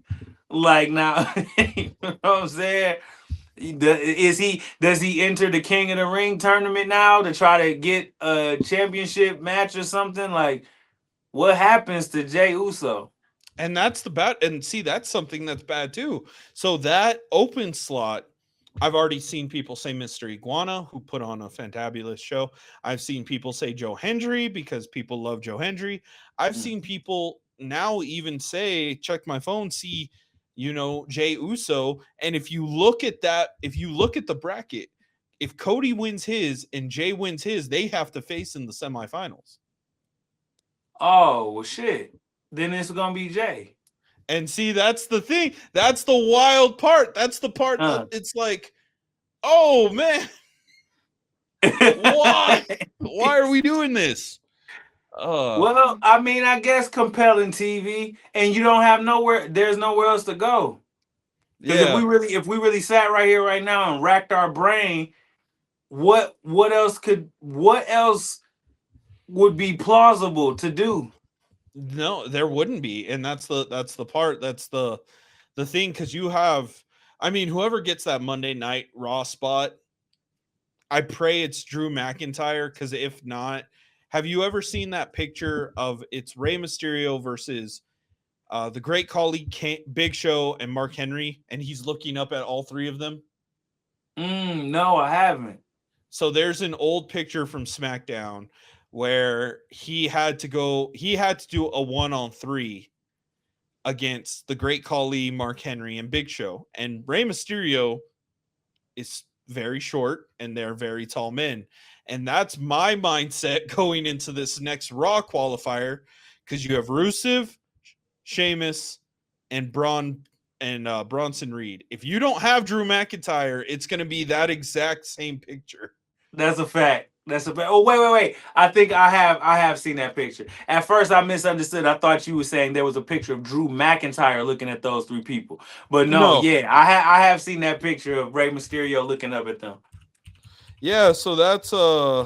[SPEAKER 2] like now? You know what I'm saying? Does he enter the King of the Ring tournament now to try to get a championship match or something? Like, what happens to Jay Uso?
[SPEAKER 1] And that's the bad. And see, that's something that's bad too. So that open slot, I've already seen people say Mr. Iguana, who put on a fantabulous show. I've seen people say Joe Hendry because people love Joe Hendry. I've
[SPEAKER 2] Mm.
[SPEAKER 1] seen people now even say, check my phone, see, Jay Uso. And if you look at the bracket, if Cody wins his and Jay wins his, they have to face in the semifinals.
[SPEAKER 2] Oh well, shit. Then it's gonna be Jay.
[SPEAKER 1] And see, that's the thing. That's the wild part. That's the part that
[SPEAKER 2] Uh.
[SPEAKER 1] it's like, oh man, why? Why are we doing this?
[SPEAKER 2] Well, I mean, I guess compelling TV, and you don't have nowhere. There's nowhere else to go. Because
[SPEAKER 1] Yeah.
[SPEAKER 2] if we really sat right here right now and racked our brain, what else would be plausible to do?
[SPEAKER 1] No, there wouldn't be. And that's the part. That's the thing, because you have, I mean, whoever gets that Monday night Raw spot, I pray it's Drew McIntyre, because if not, have you ever seen that picture of it's Rey Mysterio versus the Great Khali, Big Show, and Mark Henry, and he's looking up at all three of them?
[SPEAKER 2] No, I haven't.
[SPEAKER 1] So there's an old picture from SmackDown where he had to do a 1-on-3 against the Great Khali, Mark Henry, and Big Show. And Rey Mysterio is very short and they're very tall men. And that's my mindset going into this next Raw qualifier, because you have Rusev, Sheamus, and Bronson Reed. If you don't have Drew McIntyre, it's going to be that exact same picture.
[SPEAKER 2] That's a fact. That's a fact. Oh, wait. I think I have seen that picture. At first I misunderstood. I thought you were saying there was a picture of Drew McIntyre looking at those three people. But no,
[SPEAKER 1] No,
[SPEAKER 2] yeah, I have seen that picture of Rey Mysterio looking up at them.
[SPEAKER 1] yeah. So that's what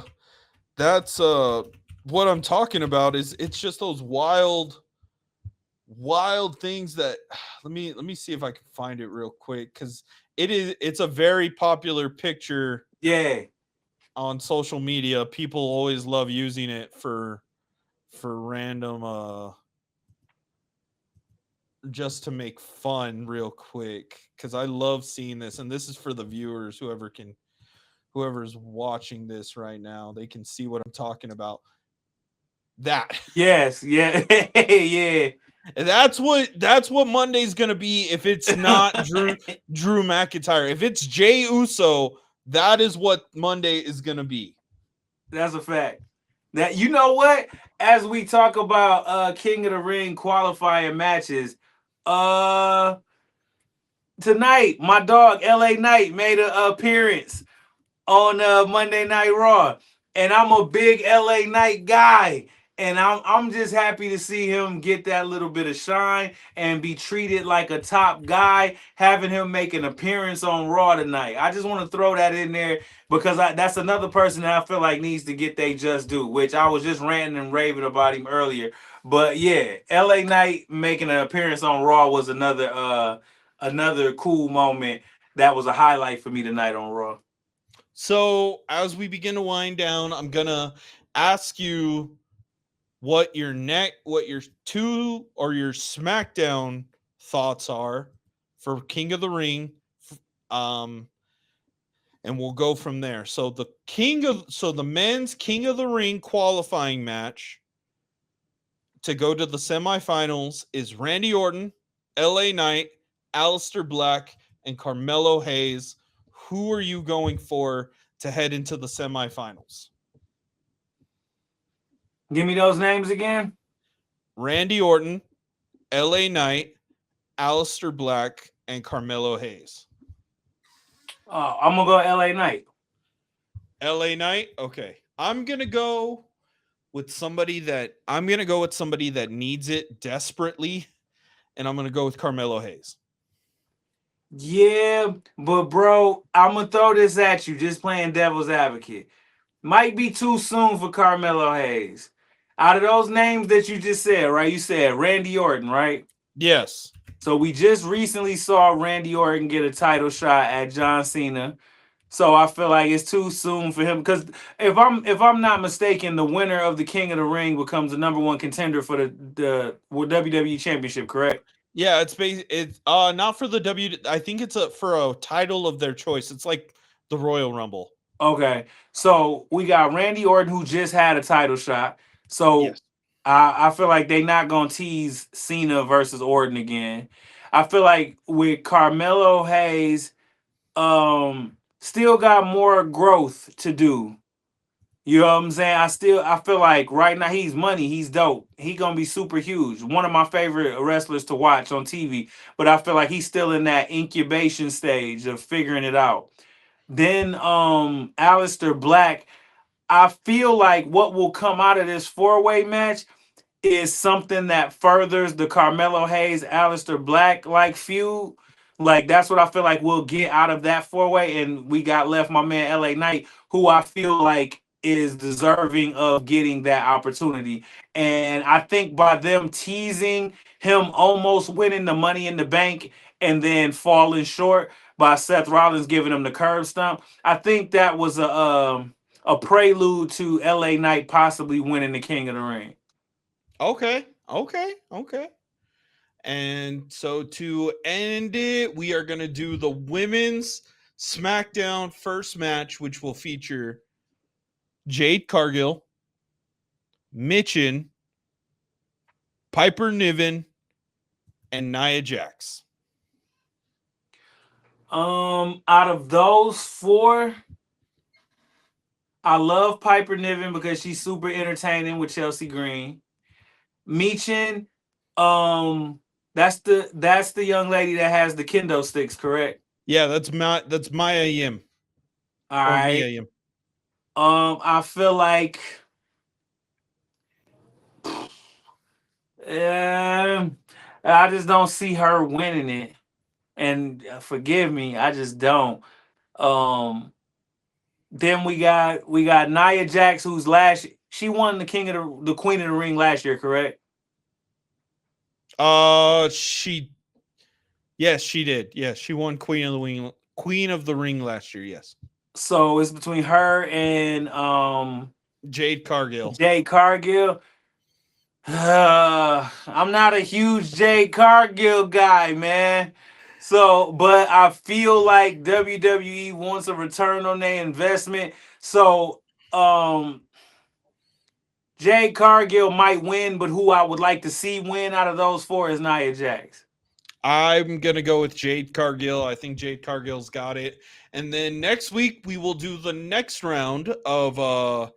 [SPEAKER 1] I'm talking about. Is it's just those wild things that let me see if I can find it real quick, because it's a very popular picture
[SPEAKER 2] Yeah.
[SPEAKER 1] on social media. People always love using it for random just to make fun real quick, because I love seeing this, and this is for the viewers, whoever's watching this right now, they can see what I'm talking about. That
[SPEAKER 2] Yes. Yeah. Yeah.
[SPEAKER 1] that's what Monday's gonna be if it's not Drew McIntyre. If it's Jay Uso, that is what Monday is gonna be.
[SPEAKER 2] That's a fact. That you know what? As we talk about King of the Ring qualifying matches, uh tonight my dog LA Knight made an appearance on Monday Night Raw. And I'm a big LA Knight guy. and I'm just happy to see him get that little bit of shine and be treated like a top guy, having him make an appearance on Raw tonight. I just want to throw that in there because that's another person that I feel like needs to get they just due, which I was just ranting and raving about him earlier. But yeah, LA Knight making an appearance on Raw was another cool moment that was a highlight for me tonight on Raw.
[SPEAKER 1] So as we begin to wind down, I'm gonna ask you what your two or your SmackDown thoughts are for King of the Ring, um, and we'll go from there. So the men's King of the Ring qualifying match to go to the semifinals is Randy Orton, LA Knight, Aleister Black, and Carmelo Hayes. Who are you going for to head into the semifinals?
[SPEAKER 2] Give me those names again.
[SPEAKER 1] Randy Orton, LA Knight, Aleister Black, and Carmelo Hayes.
[SPEAKER 2] I'm gonna go LA Knight.
[SPEAKER 1] LA Knight? Okay. I'm gonna go with somebody that needs it desperately, and I'm gonna go with Carmelo Hayes.
[SPEAKER 2] Yeah, but bro, I'm gonna throw this at you, just playing devil's advocate. Might be too soon for Carmelo Hayes. Out of those names that you just said, right? You said Randy Orton, right?
[SPEAKER 1] Yes.
[SPEAKER 2] So we just recently saw Randy Orton get a title shot at John Cena. So I feel like it's too soon for him because if I'm not mistaken, the winner of the King of the Ring becomes the number one contender for the WWE Championship, correct?
[SPEAKER 1] Yeah, it's not for the I think it's a for a title of their choice. It's like the Royal Rumble.
[SPEAKER 2] Okay, so we got Randy Orton who just had a title shot.
[SPEAKER 1] Yes.
[SPEAKER 2] So I feel like they not gonna tease Cena versus Orton again. I feel like with Carmelo Hayes, still got more growth to do. You know what I'm saying? I feel like right now he's money, he's dope. He gonna be super huge. One of my favorite wrestlers to watch on TV. But I feel like he's still in that incubation stage of figuring it out. Then Aleister Black, I feel like what will come out of this four-way match is something that furthers the Carmelo Hayes, Aleister Black like feud. Like that's what I feel like we'll get out of that four-way. And we got left my man LA Knight, who I feel like is deserving of getting that opportunity. And I think by them teasing him almost winning the money in the bank and then falling short by Seth Rollins giving him the curb stomp, I think that was a prelude to LA Knight possibly winning the King of the Ring.
[SPEAKER 1] Okay. Okay. Okay. And so to end it, we are going to do the women's SmackDown first match, which will feature Jade Cargill, Mitchin, Piper Niven, and Nia Jax.
[SPEAKER 2] Out of those four, I love Piper Niven because she's super entertaining with Chelsea Green. Meechin, um, that's the young lady that has the kendo sticks, correct?
[SPEAKER 1] Yeah, that's Maya Yim
[SPEAKER 2] All
[SPEAKER 1] or Mia
[SPEAKER 2] right.
[SPEAKER 1] Yim.
[SPEAKER 2] I feel like um, I just don't see her winning it. And forgive me, I just don't. Um, then we got Nia Jax, who's last. She won the Queen of the Ring last year, correct?
[SPEAKER 1] She yes, she did. Yes, she won Queen of the Ring last year. Yes,
[SPEAKER 2] So it's between her and
[SPEAKER 1] Jade Cargill.
[SPEAKER 2] Jade Cargill. I'm not a huge Jade Cargill guy, man. So, but I feel like WWE wants a return on their investment. So, um, Jade Cargill might win, but who I would like to see win out of those four is Nia Jax.
[SPEAKER 1] I'm gonna go with Jade Cargill. I think Jade Cargill's got it. And then next week we will do the next round of the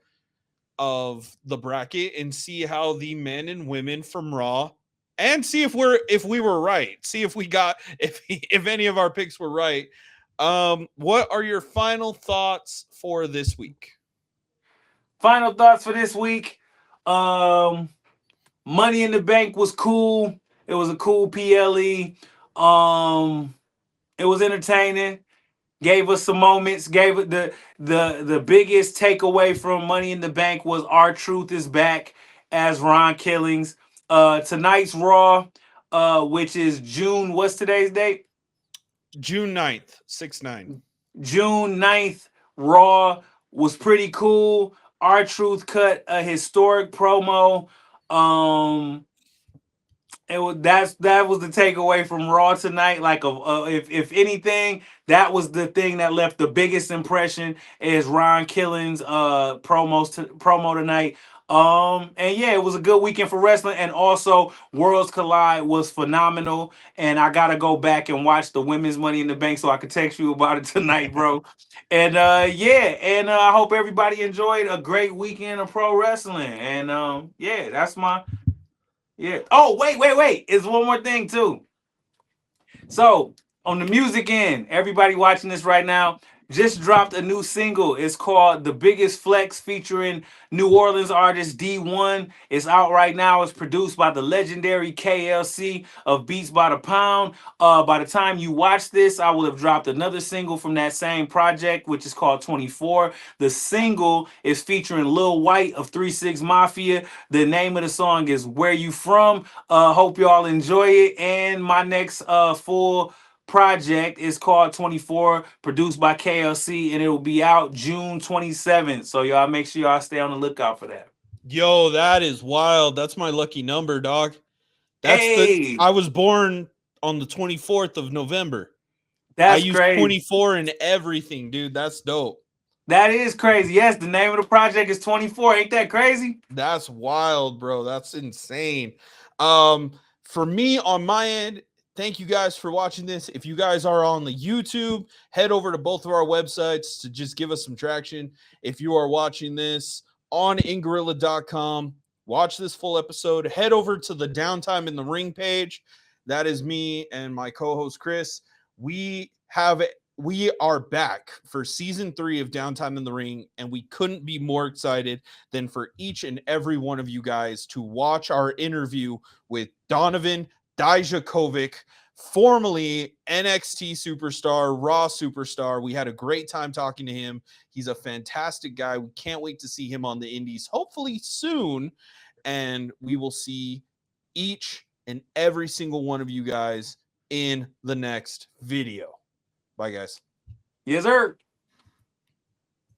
[SPEAKER 1] bracket and see how the men and women from Raw and see if we were right. See if we got if any of our picks were right. What are your final thoughts for this week?
[SPEAKER 2] Final thoughts for this week. Um, Money in the Bank was cool. It was a cool PLE. Um, it was entertaining. Gave us some moments. Gave it the biggest takeaway from Money in the Bank was our truth is back as Ron Killings. Tonight's Raw, which is June. What's today's date?
[SPEAKER 1] June 9th, 6-9.
[SPEAKER 2] June 9th. Raw was pretty cool. Our truth cut a historic promo. Um, that was the takeaway from Raw tonight. Like, if anything, that was the thing that left the biggest impression is Ron Killings promo tonight. And yeah, it was a good weekend for wrestling, and also Worlds Collide was phenomenal. And I gotta go back and watch the women's Money in the Bank so I could text you about it tonight, bro. And yeah, and I hope everybody enjoyed a great weekend of pro wrestling. And yeah, that's my yeah. Oh, wait. It's one more thing too. So on the music end, everybody watching this right now just dropped a new single. It's called "The Biggest Flex" featuring New Orleans artist D1. It's out right now. It's produced by the legendary KLC of Beats by the Pound. By the time you watch this, I will have dropped another single from that same project, which is called 24. The single is featuring Lil White of 3 6 Mafia. The name of the song is "Where You From." Hope y'all enjoy it. And my next full project is called 24, produced by KLC, and it will be out June 27th. So y'all make sure y'all stay on the lookout for that.
[SPEAKER 1] Yo, that is wild. That's my lucky number, dog.
[SPEAKER 2] Hey,
[SPEAKER 1] I was born on the 24th of November. I
[SPEAKER 2] that's
[SPEAKER 1] use
[SPEAKER 2] crazy.
[SPEAKER 1] 24 in everything, dude. That's dope.
[SPEAKER 2] That is crazy. Yes, the name of the project is 24. Ain't that crazy?
[SPEAKER 1] That's wild, bro. That's insane. Um, for me on my end, thank you guys for watching this. If you guys are on the YouTube, head over to both of our websites to just give us some traction. If you are watching this on ingorilla.com, watch this full episode. Head over to the Downtime in the Ring page. That is me and my co-host Chris. We are back for season 3 of Downtime in the Ring, and we couldn't be more excited than for each and every one of you guys to watch our interview with Donovan Dijakovic, formerly NXT superstar, Raw superstar. We had a great time talking to him. He's a fantastic guy. We can't wait to see him on the indies, hopefully soon. And we will see each and every single one of you guys in the next video. Bye, guys.
[SPEAKER 2] Yes, sir.